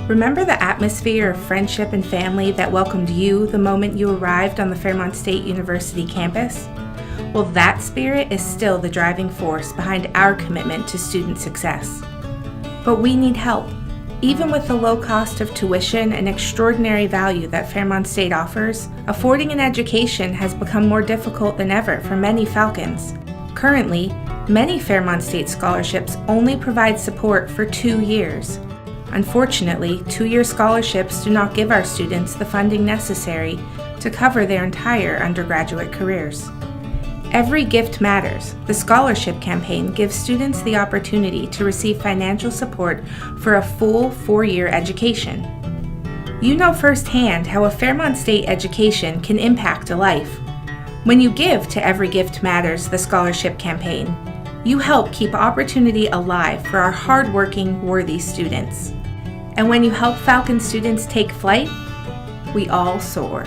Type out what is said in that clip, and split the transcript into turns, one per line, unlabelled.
Remember the atmosphere of friendship and family that welcomed you the moment you arrived on the Fairmont State University campus? Well, that spirit is still the driving force behind our commitment to student success. But we need help. Even with the low cost of tuition and extraordinary value that Fairmont State offers, affording an education has become more difficult than ever for many Falcons. Currently, many Fairmont State scholarships only provide support for 2 years. Unfortunately, 2-year scholarships do not give our students the funding necessary to cover their entire undergraduate careers. Every Gift Matters, the scholarship campaign, gives students the opportunity to receive financial support for a full 4-year education. You know firsthand how a Fairmont State education can impact a life. When you give to Every Gift Matters, the scholarship campaign, you help keep opportunity alive for our hardworking, worthy students. And when you help Falcon students take flight, we all soar.